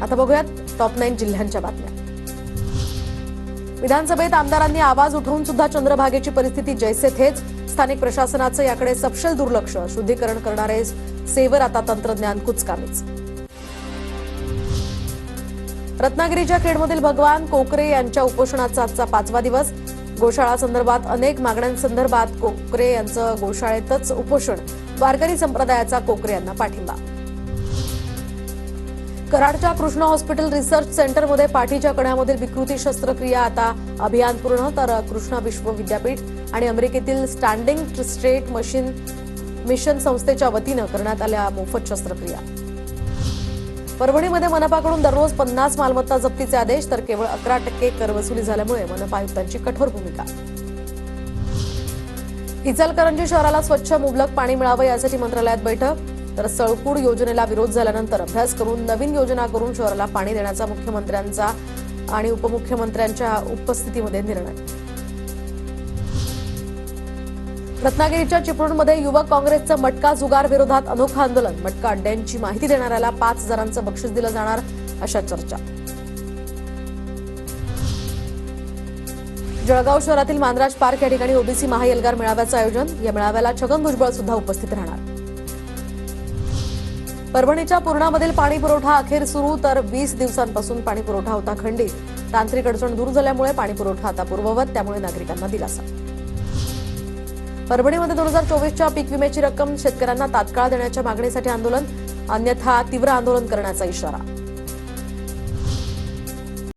आता बघूयात टॉप 9 जिल्ह्यांच्या बातम्या। विधानसभेत आमदारांनी आवाज उठवून सुद्धा चंद्रभागेची परिस्थिती जैसे थेच। स्थानिक प्रशासनाचं याकडे सपशेल दुर्लक्ष। शुद्धीकरण करणारे सेवर आता तंत्रज्ञान कुचकामीच। रत्नागिरीच्या खेडमधील भगवान कोकरे यांच्या उपोषणाचा आजचा 5वा दिवस। गोशाळा संदर्भात अनेक मागण्यांसंदर्भात कोकरे यांचं गोशाळेतच उपोषण। वारकरी संप्रदायाचा कोकरे यांना पाठिंबा। कराडच्या कृष्णा हॉस्पिटल रिसर्च सेंटरमध्ये पाठीच्या कण्यामधील विकृती शस्त्रक्रिया आता अभियान पूर्ण। तर कृष्णा विश्व विद्यापीठ आणि अमेरिकेतील स्टँडिंग स्ट्रेट मिशन संस्थेच्या वतीनं करण्यात आल्या मोफत शस्त्रक्रिया। परभणीमध्ये मनपाकडून दररोज 50 मालमत्ता जप्तीचे आदेश। तर केवळ 11% कर वसुली झाल्यामुळे मनपा आयुक्तांची कठोर भूमिका। इचलकरंजी शहराला स्वच्छ मुबलक पाणी मिळावं यासाठी मंत्रालयात बैठक। तर सळकूड योजनेला विरोध झाल्यानंतर अभ्यास करून नवीन योजना करून शहराला पाणी देण्याचा मुख्यमंत्र्यांचा आणि उपमुख्यमंत्र्यांच्या उपस्थितीमध्ये निर्णय। रत्नागिरीच्या चिपळूणमध्ये युवक काँग्रेसचं मटका जुगार विरोधात अनोखं आंदोलन। मटका अड्ड्यांची माहिती देणाऱ्याला 5,000चं बक्षीस दिलं जाणार अशा चर्चा। जळगाव शहरातील मांद्राज पार्क या ठिकाणी ओबीसी महाएल्गार मेळाव्याचं आयोजन। या मेळाव्याला छगन भुजबळ सुद्धा उपस्थित राहणार। परभणीच्या पूर्णामधील पाणी पुरवठा अखेर सुरू। तर 20 दिवसांपासून पाणी पुरवठा होता खंडित। तांत्रिक अडचण दूर झाल्यामुळे पाणी पुरवठा आता पूर्ववत, त्यामुळे नागरिकांना दिलासा। परभणीमध्ये 2024च्या पीक विम्याची रक्कम शेतकऱ्यांना तात्काळ देण्याच्या मागणीसाठी आंदोलन। अन्यथा तीव्र आंदोलन करण्याचा इशारा।